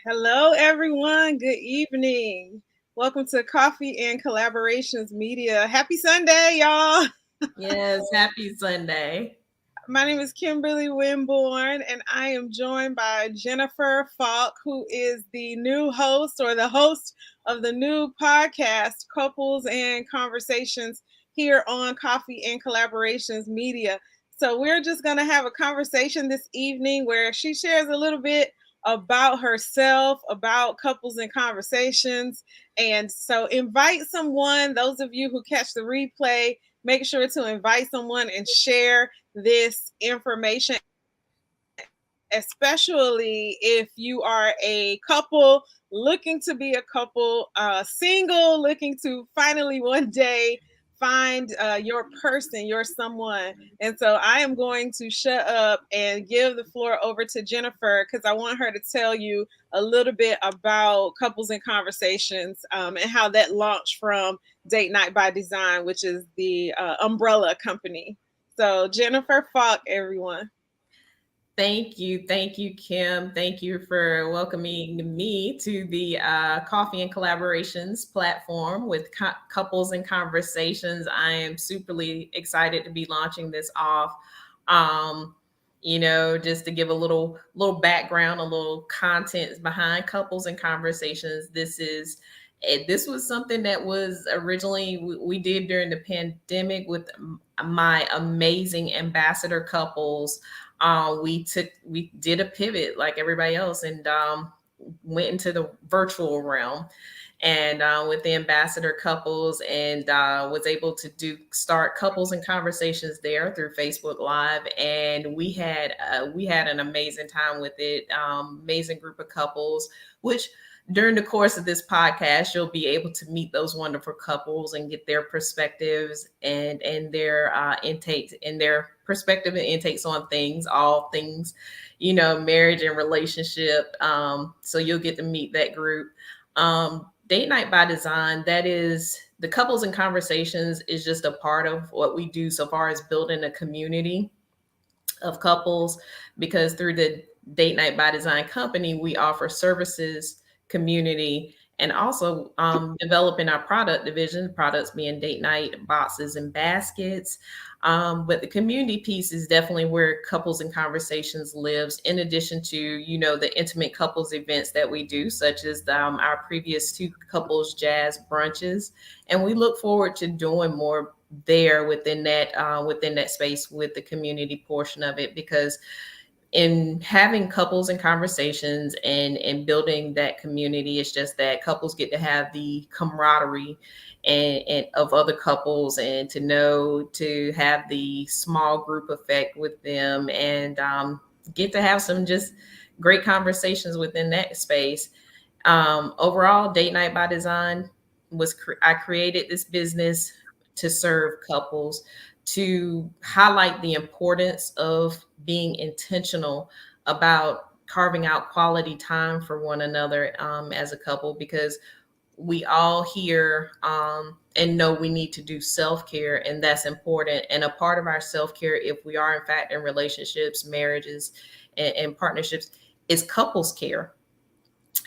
Hello, everyone. Good evening. Welcome to Coffee and Collaborations Media. Happy Sunday, y'all. Yes, happy Sunday. My name is Kimberly Winborn, and I am joined by Jennifer Falk, who is the new host or the host of the new podcast, Couples and Conversations, here on Coffee and Collaborations Media. So, we're just going to have a conversation this evening where she shares a little bit about herself, about couples and conversations. And so, invite someone, those of you who catch the replay, make sure to invite someone and share this information, especially if you are a couple looking to be a couple, single, looking to finally one day find your person, your someone. And so I am going to shut up and give the floor over to Jennifer because I want her to tell you a little bit about Couples and Conversations, and how that launched from Date Night by Design, which is the umbrella company. So, Jennifer Falk, everyone. Thank you, Kim. Thank you for welcoming me to the Coffee and Collaborations platform with Couples and Conversations. I am superly excited to be launching this off. Um, just to give a little background, a little content behind Couples and Conversations. This was something that was originally we did during the pandemic with my amazing ambassador couples. We did a pivot like everybody else, and went into the virtual realm, and with the ambassador couples, and was able to do start Couples and Conversations there through Facebook Live. And we had an amazing time with it. Amazing group of couples, which during the course of this podcast, you'll be able to meet those wonderful couples and get their perspectives and their intakes and their perspective and intakes on things, all things, marriage and relationship. So you'll get to meet that group. Date Night by Design, that is the Couples and Conversations, is just a part of what we do so far as building a community of couples, because through the Date Night by Design company, we offer services, community, and also developing our product division, products being date night boxes and baskets. But the community piece is definitely where Couples and Conversations lives, in addition to, the intimate couples events that we do, such as our previous two couples jazz brunches. And we look forward to doing more there within that space with the community portion of it, because in having Couples and Conversations and building that community, it's just that couples get to have the camaraderie and of other couples, and to have the small group effect with them, and get to have some just great conversations within that space. Overall, Date Night by Design I created this business to serve couples, to highlight the importance of being intentional about carving out quality time for one another, as a couple, because we all hear and know we need to do self-care, and that's important. And a part of our self-care, if we are in fact in relationships, marriages, and partnerships, is couples care.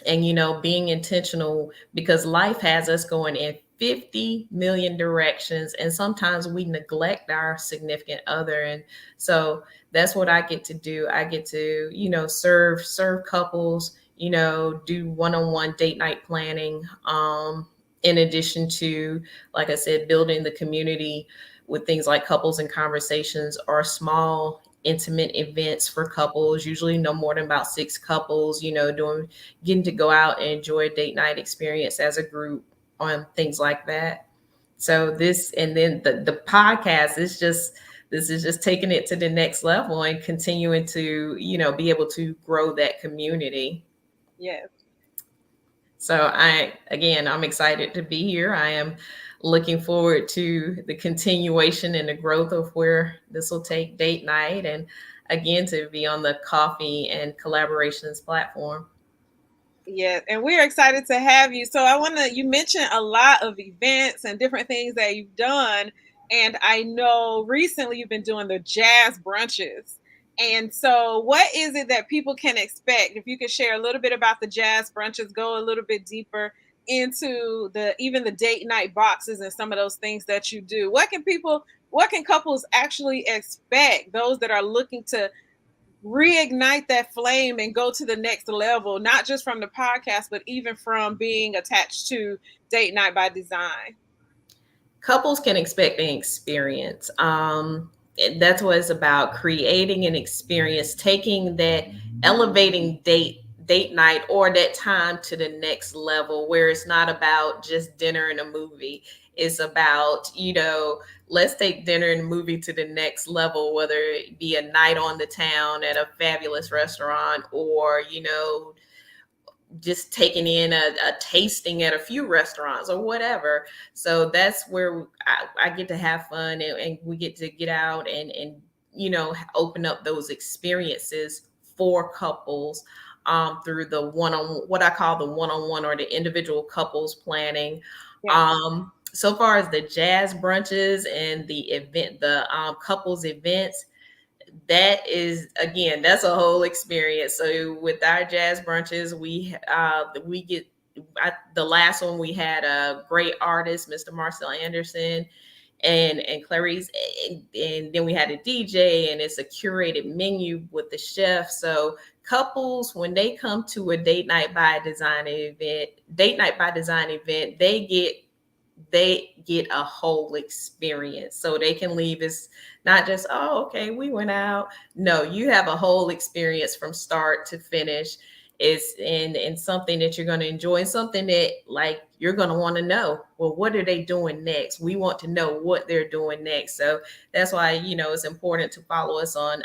And being intentional, because life has us going in 50 million directions, and sometimes we neglect our significant other. And so that's what I get to do. I get to serve couples, do one-on-one date night planning, in addition to, like I said, building the community with things like Couples and Conversations, or small intimate events for couples, usually no more than about 6 couples, getting to go out and enjoy a date night experience as a group on things like that. So this, and then the podcast is just, this is just taking it to the next level and continuing to, be able to grow that community. Yes. So I'm excited to be here. I am looking forward to the continuation and the growth of where this will take Date Night, and again, to be on the Coffee and Collaborations platform. Yes, and we're excited to have you. So you mentioned a lot of events and different things that you've done. And I know recently you've been doing the jazz brunches. And so, what is it that people can expect? If you could share a little bit about the jazz brunches, go a little bit deeper into the even the date night boxes and some of those things that you do. What can couples actually expect? Those that are looking to reignite that flame and go to the next level, not just from the podcast, but even from being attached to Date Night by Design. Couples can expect an experience. That's what it's about, creating an experience, taking that, elevating date night or that time to the next level, where it's not about just dinner and a movie. It's about, let's take dinner and movie to the next level, whether it be a night on the town at a fabulous restaurant, or just taking in a tasting at a few restaurants or whatever. So that's where I get to have fun, and we get to get out and open up those experiences for couples, through the what I call the one-on-one or the individual couples planning. Yeah. So far as the jazz brunches and the couples events, that is, again, that's a whole experience. So with our jazz brunches, we get, the last one we had a great artist, Mr. Marcel Anderson and Clarice, and then we had a DJ, and it's a curated menu with the chef. So couples, when they come to a date night by design event, they get a whole experience. So they can leave as not just, oh, okay, we went out. No, you have a whole experience from start to finish. It's in something that you're going to enjoy, and something that, like, you're going to want to know, well, what are they doing next? We want to know what they're doing next. So that's why, it's important to follow us on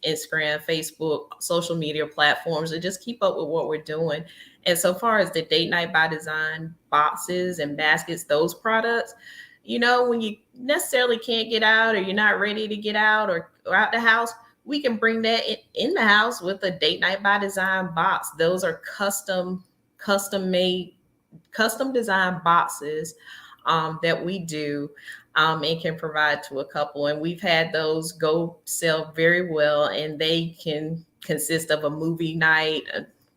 Instagram, Facebook, social media platforms, and just keep up with what we're doing. And so far as the Date Night by Design boxes and baskets, those products, when you necessarily can't get out, or you're not ready to get out or out the house, we can bring that in the house with a Date Night by Design box. Those are custom made, custom design boxes that we do, and can provide to a couple. And we've had those go sell very well, and they can consist of a movie night,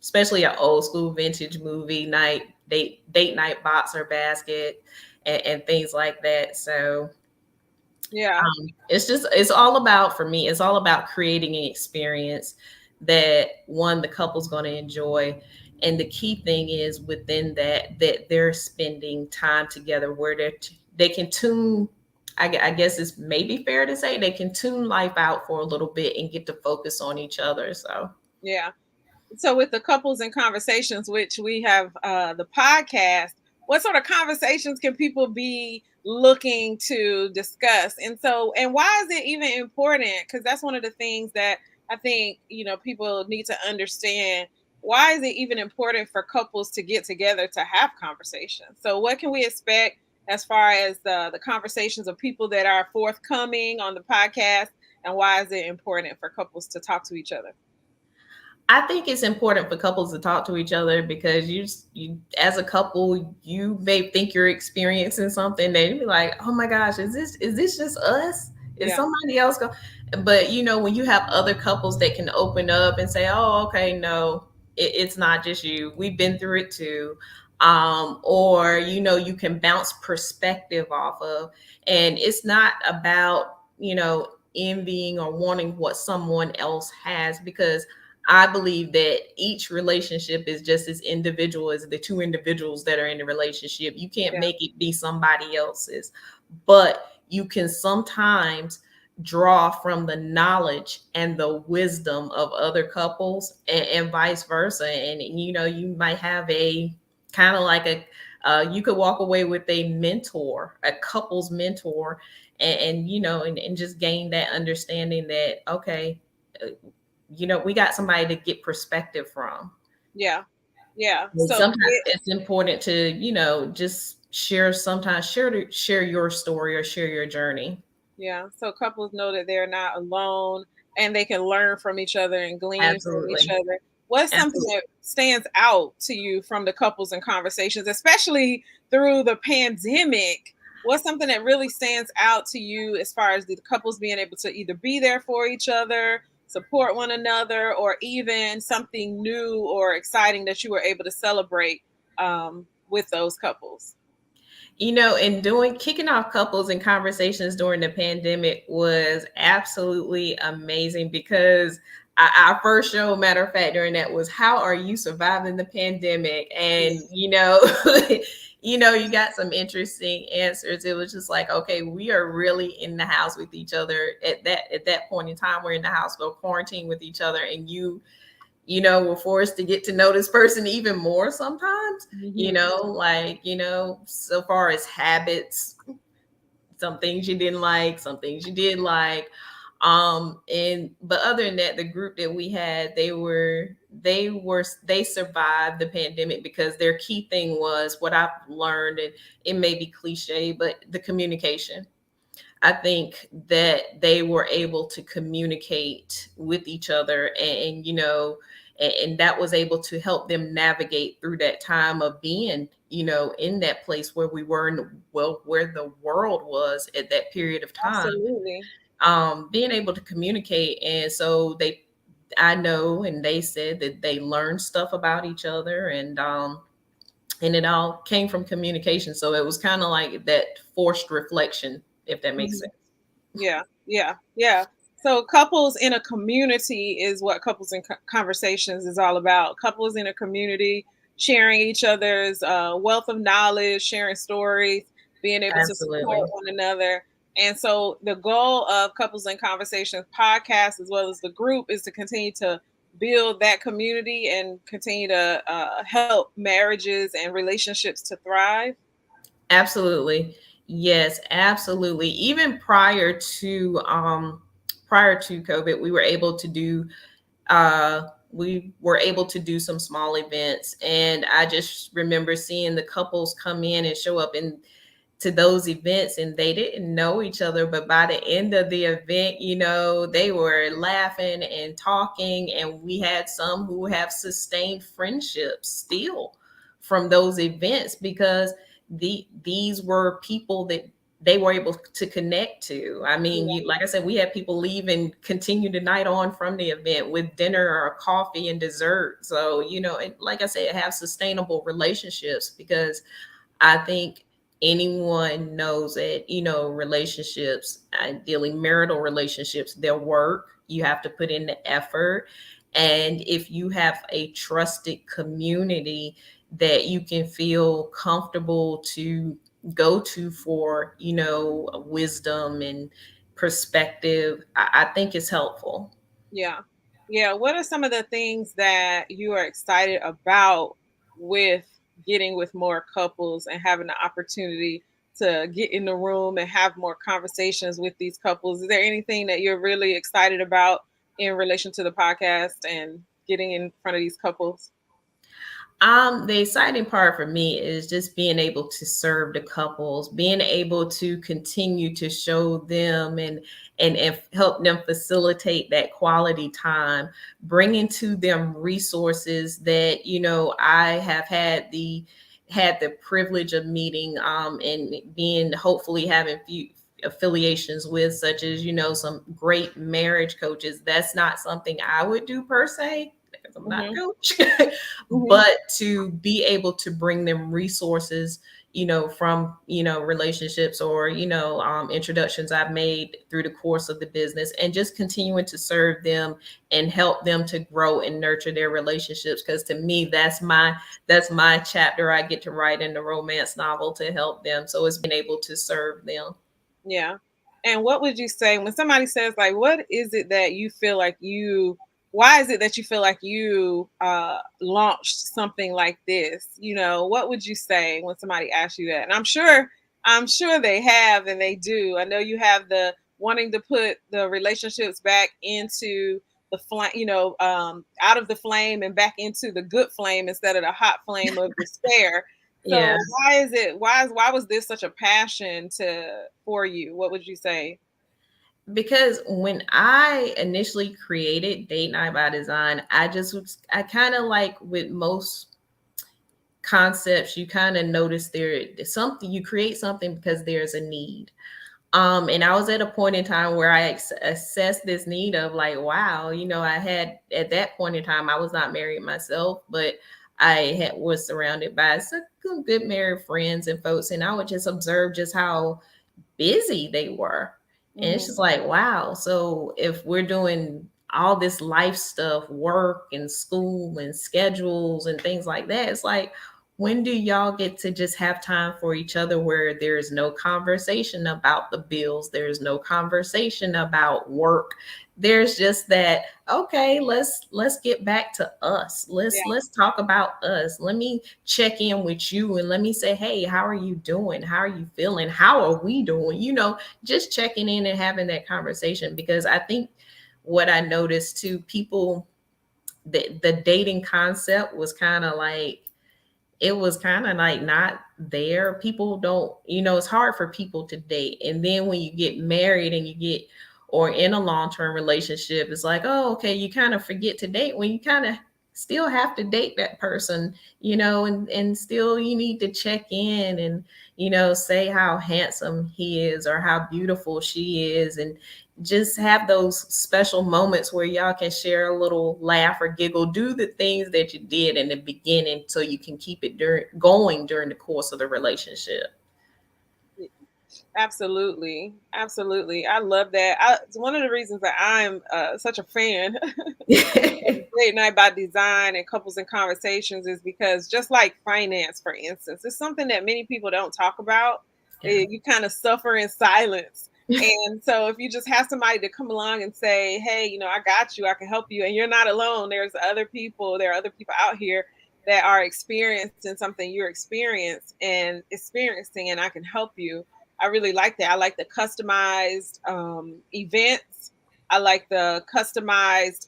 especially an old school vintage movie night, date night box or basket, and things like that. So Yeah. it's all about, for me, it's all about creating an experience that, one, the couple's going to enjoy. And the key thing is within that they're spending time together, where they can tune, I guess it's maybe fair to say, they can tune life out for a little bit and get to focus on each other. So Yeah. So with the couples and conversations, which we have the podcast, what sort of conversations can people be looking to discuss? And why is it even important? Because that's one of the things that I think, people need to understand. Why is it even important for couples to get together to have conversations? So what can we expect as far as the conversations of people that are forthcoming on the podcast? And why is it important for couples to talk to each other? I think it's important for couples to talk to each other, because you as a couple, you may think you're experiencing something, and you be like, oh my gosh, is this just us? Is Yeah. somebody else go? But when you have other couples that can open up and say, oh, okay, no, it's not just you. We've been through it too. Or you can bounce perspective off of, and it's not about envying or wanting what someone else has, because I believe that each relationship is just as individual as the two individuals that are in the relationship. You can't Yeah. make it be somebody else's, but you can sometimes draw from the knowledge and the wisdom of other couples, and vice versa. And you might have a kind of like you could walk away with a mentor, a couple's mentor, and just gain that understanding that, okay, we got somebody to get perspective from. Yeah. Yeah. And So sometimes it's important to, just sometimes share your story or share your journey. yeah. So couples know that they're not alone and they can learn from each other and glean from each Absolutely. other. What's something Absolutely. that stands out to you from the couples and conversations, especially through the pandemic? What's something that really stands out to you as far as the couples being able to either be there for each other, support one another, or even something new or exciting that you were able to celebrate with those couples? And doing kicking off couples and conversations during the pandemic was absolutely amazing because our first show, matter of fact, during that was how are you surviving the pandemic? And you got some interesting answers. It was just like, okay, we are really in the house with each other at that point in time. We're in the house, we're quarantined with each other, and we're forced to get to know this person even more sometimes, so far as habits, some things you didn't like, some things you did like. But other than that, the group that we had, they survived the pandemic because their key thing was what I've learned, and it may be cliche, but the communication. I think that they were able to communicate with each other, and that was able to help them navigate through that time of being, in that place where we were where the world was at that period of time. Absolutely. Being able to communicate. And so I know, and they said that they learned stuff about each other, and it all came from communication. So it was kind of like that forced reflection, if that makes Mhm. sense. Yeah, yeah, yeah. So couples in a community is what couples in conversations is all about. Couples in a community sharing each other's wealth of knowledge, sharing stories, being able to support Absolutely. one another. And so the goal of Couples in Conversations podcast, as well as the group, is to continue to build that community and continue to help marriages and relationships to thrive. Absolutely. Yes, absolutely. Even prior to COVID, we were able to do some small events, and I just remember seeing the couples come in and show up to those events, and they didn't know each other, but by the end of the event, they were laughing and talking, and we had some who have sustained friendships still from those events because these were people that they were able to connect to. I mean, like I said, we had people leave and continue the night on from the event with dinner or coffee and dessert. So, and like I said, have sustainable relationships, because I think anyone knows that, relationships, ideally marital relationships, their work, you have to put in the effort. And if you have a trusted community that you can feel comfortable to go to for, wisdom and perspective, I think it's helpful. Yeah. Yeah. What are some of the things that you are excited about with getting with more couples and having the opportunity to get in the room and have more conversations with these couples? Is there anything that you're really excited about in relation to the podcast and getting in front of these couples? The exciting part for me is just being able to serve the couples, being able to continue to show them and help them facilitate that quality time, bringing to them resources that I have had the privilege of meeting, and being hopefully having few affiliations with, such as some great marriage coaches. That's not something I would do per se because I'm not a Hmm. coach. Hmm. But to be able to bring them resources, from relationships or introductions I've made through the course of the business, and just continuing to serve them and help them to grow and nurture their relationships, because to me that's my chapter I get to write in the romance novel, to help them. So it's being able to serve them. Yeah. And what would you say when somebody says, like, what is it that you feel like why is it that you feel like you launched something like this? What would you say when somebody asks you that? And I'm sure they have and they do. I know you have the wanting to put the relationships back into the flame, out of the flame and back into the good flame instead of the hot flame of despair. Yeah. So why was this such a passion for you? What would you say? Because when I initially created Date Night by Design, I kind of, like with most concepts, you kind of notice there's something, you create something because there's a need. And I was at a point in time where I assessed this need of like, wow, I had at that point in time, I was not married myself, but was surrounded by some good married friends and folks. And I would just observe just how busy they were. And it's just like, wow. So if we're doing all this life stuff, work and school and schedules and things like that, it's like, when do y'all get to just have time for each other where there's no conversation about the bills, there's no conversation about work, there's just that, okay, let's get back to us, let's talk about us, let me check in with you and let me say, hey, how are you doing, how are you feeling, how are we doing, just checking in and having that conversation. Because I think what I noticed too, people, the dating concept was kind of like, it was kind of like not there. People don't, it's hard for people to date. And then when you get married and you get, or in a long-term relationship, it's like, oh, okay, you kind of forget to date when you kind of still have to date that person, and still you need to check in and, say how handsome he is or how beautiful she is. And just have those special moments where y'all can share a little laugh or giggle, do the things that you did in the beginning so you can keep it going during the course of the relationship. Absolutely. Absolutely. I love that. It's one of the reasons that I'm such a fan of Date Night by Design and Couples and Conversations is because, just like finance, for instance, it's something that many people don't talk about. Yeah. You kind of suffer in silence. And so if you just have somebody to come along and say, hey, I got you, I can help you, and you're not alone. There are other people out here that are experiencing something you're experiencing, and I can help you. I really like that. I like the customized events. I like the customized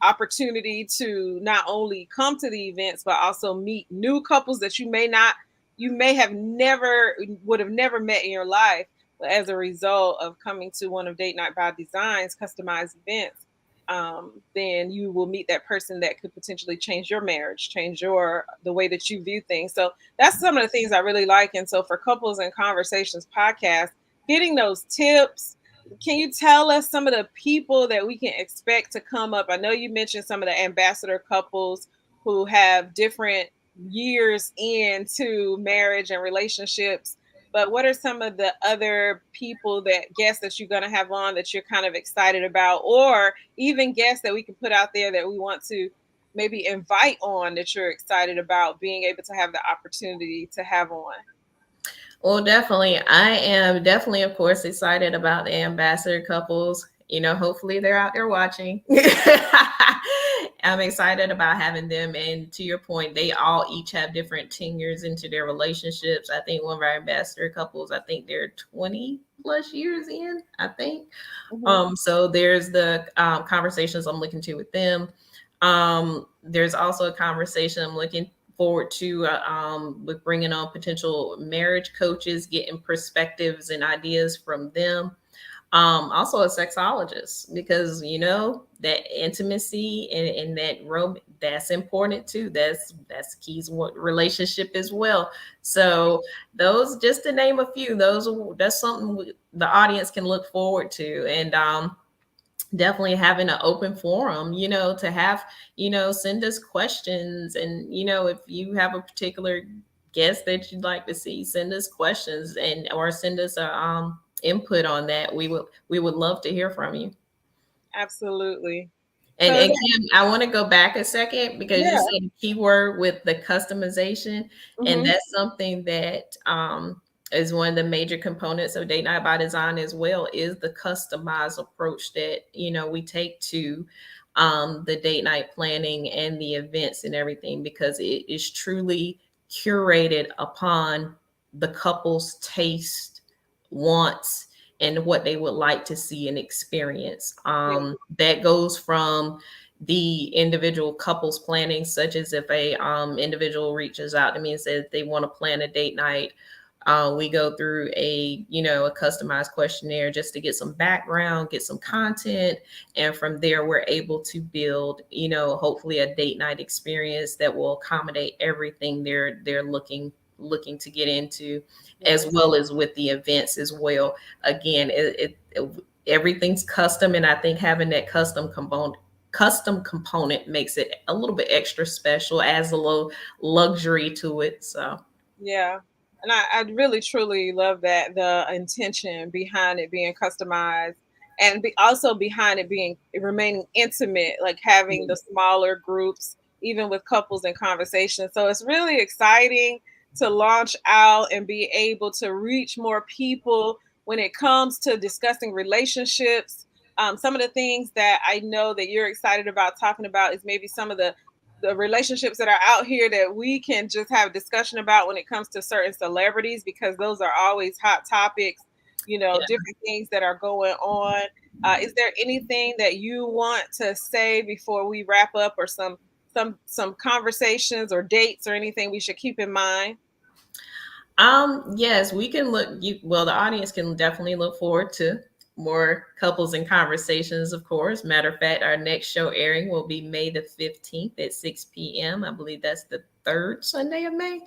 opportunity to not only come to the events, but also meet new couples that you may have would have never met in your life. But as a result of coming to one of Date Night by Design's customized events, then you will meet that person that could potentially change your marriage, change the way that you view things. So that's some of the things I really like. And so for Couples and Conversations podcast, getting those tips, can you tell us some of the people that we can expect to come up? I know you mentioned some of the ambassador couples who have different years into marriage and relationships. But what are some of the other guests that you're going to have on that you're kind of excited about, or even guests that we can put out there that we want to maybe invite on that you're excited about being able to have the opportunity to have on? Well, definitely. I am definitely, of course, excited about the ambassador couples. Hopefully they're out there watching. I'm excited about having them. And to your point, they all each have different tenures into their relationships. I think one of our ambassador couples, I think they're 20 plus years in, I think. So there's the conversations I'm looking to with them. There's also a conversation I'm looking forward to with bringing on potential marriage coaches, getting perspectives and ideas from them. Also a sexologist, because that intimacy and that that's important too. That's keys what relationship as well. So those, just to name a few, that's something the audience can look forward to. And definitely having an open forum, to have, send us questions. And, if you have a particular guest that you'd like to see, send us questions or send us a input on that. We would love to hear from you. Absolutely. And Kim, I want to go back a second because you said a keyword with the customization, and that's something that is one of the major components of Date Night by Design as well, is the customized approach that we take to the date night planning and the events and everything, because it is truly curated upon the couple's taste, wants, and what they would like to see and experience. That goes from the individual couples planning, such as if a individual reaches out to me and says they want to plan a date night. We go through a customized questionnaire just to get some background, get some content, and from there we're able to build, hopefully a date night experience that will accommodate everything they're looking looking to get into, as well as with the events as well. Again, everything's custom, and I think having that custom component makes it a little bit extra special, adds a little luxury to it. So Yeah. And I really truly love that, the intention behind it being customized, and also behind it being remaining intimate, like having the smaller groups, even with couples in conversation. So it's really exciting to launch out and be able to reach more people when it comes to discussing relationships. Some of the things that I know that you're excited about talking about is maybe some of the relationships that are out here that we can just have discussion about when it comes to certain celebrities, because those are always hot topics, different things that are going on. Is there anything that you want to say before we wrap up, or some conversations or dates or anything we should keep in mind? Yes, we can well, the audience can definitely look forward to more couples and conversations, of course. Matter of fact, our next show airing will be May the 15th at 6 p.m. I believe that's the third Sunday of May.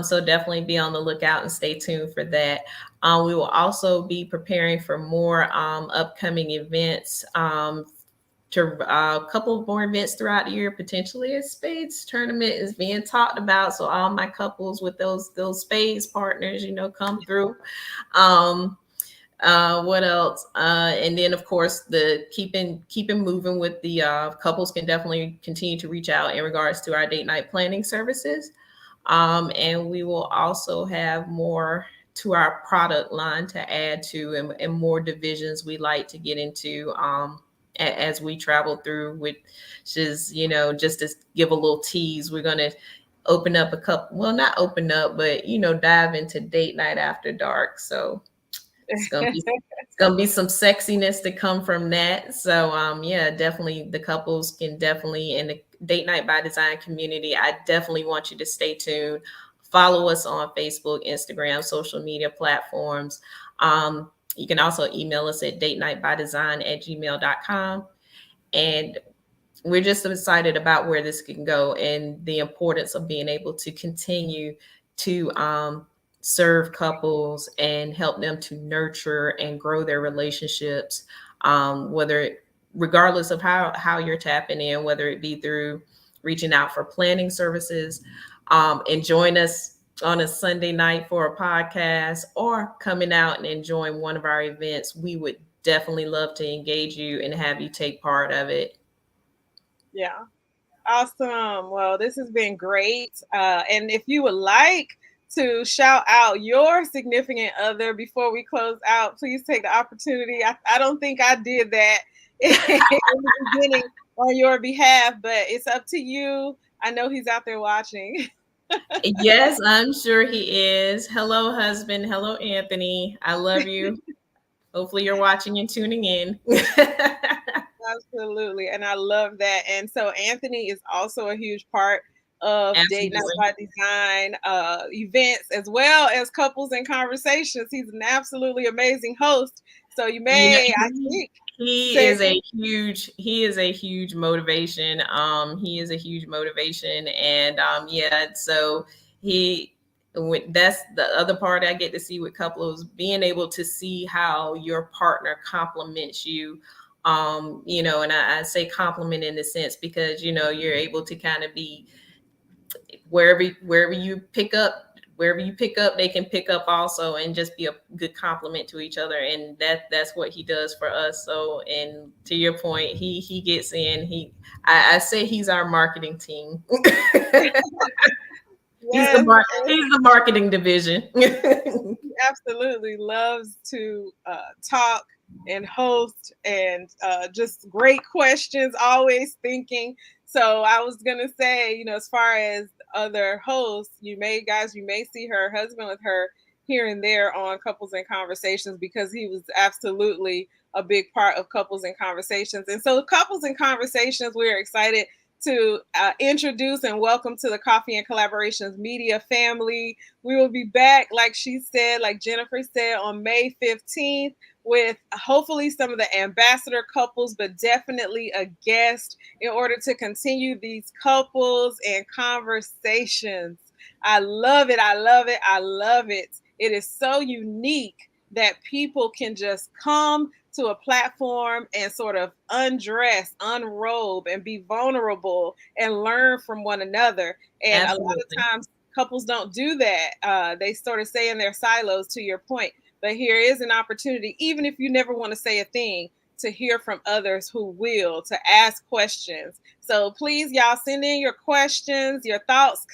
So definitely be on the lookout and stay tuned for that. We will also be preparing for more upcoming events, to a couple of more events throughout the year. Potentially a spades tournament is being talked about, so all my couples with those spades partners, come through. What else? And then of course the keeping moving with the couples can definitely continue to reach out in regards to our date night planning services. And we will also have more to our product line to add to, and more divisions we like to get into as we travel through, which is, just to give a little tease, we're going to open up not open up, but, dive into date night after dark. So it's gonna be some sexiness to come from that. So yeah, definitely the couples can definitely, in the Date Night by Design community, I definitely want you to stay tuned. Follow us on Facebook, Instagram, social media platforms. You can also email us at datenightbydesign@gmail.com. And we're just excited about where this can go, and the importance of being able to continue to serve couples and help them to nurture and grow their relationships, regardless of how you're tapping in, whether it be through reaching out for planning services, and join us on a Sunday night for a podcast, or coming out and enjoying one of our events. We would definitely love to engage you and have you take part of it. Yeah. Awesome. Well, this has been great. And if you would like to shout out your significant other before we close out, please take the opportunity. I don't think I did that in the beginning on your behalf, but it's up to you. I know he's out there watching. Yes, I'm sure he is. Hello, husband. Hello, Anthony. I love you. Hopefully you're watching and tuning in. Absolutely. And I love that. And so Anthony is also a huge part of Date Night by Design events, as well as Couples and Conversations. He's an absolutely amazing host. So you may, I think, he is a huge motivation. He is a huge motivation. And yeah, so that's the other part I get to see with couples, being able to see how your partner compliments you. And I say compliment in the sense because, you're able to kind of be wherever you pick up, they can pick up also, and just be a good compliment to each other. And that's what he does for us. So, and to your point, he gets in, I say he's our marketing team. Yes. He's the marketing division. He absolutely loves to talk and host, and just great questions, always thinking. So I was gonna say, as far as other hosts, you may see her husband with her here and there on Couples and Conversations, because he was absolutely a big part of Couples and Conversations. And so Couples and Conversations, we're excited to introduce and welcome to the Coffee and Collaborations media family. We will be back, like she said, like Jennifer said, on May 15th with hopefully some of the ambassador couples, but definitely a guest, in order to continue these couples and conversations. I love it. I love it. I love it. It is so unique that people can just come to a platform and sort of undress, unrobe, and be vulnerable and learn from one another. And a lot Absolutely. of times couples don't do that. They sort of stay in their silos, to your point. But here is an opportunity, even if you never want to say a thing, to hear from others who will, to ask questions. So please, y'all, send in your questions, your thoughts,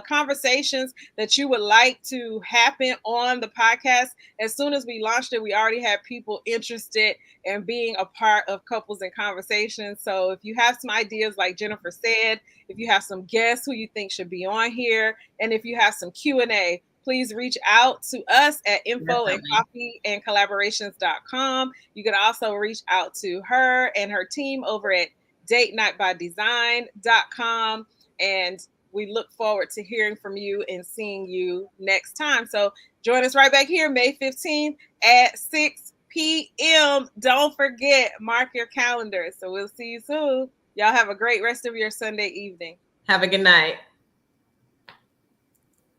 conversations that you would like to happen on the podcast. As soon as we launched it, we already had people interested in being a part of Couples in Conversations. So if you have some ideas, like Jennifer said, if you have some guests who you think should be on here, and if you have some Q&A, please reach out to us at info@coffeeandcollaborations.com. You can also reach out to her and her team over at datenightbydesign.com. And we look forward to hearing from you and seeing you next time. So join us right back here, May 15th at 6 p.m. Don't forget, mark your calendar. So we'll see you soon. Y'all have a great rest of your Sunday evening. Have a good night.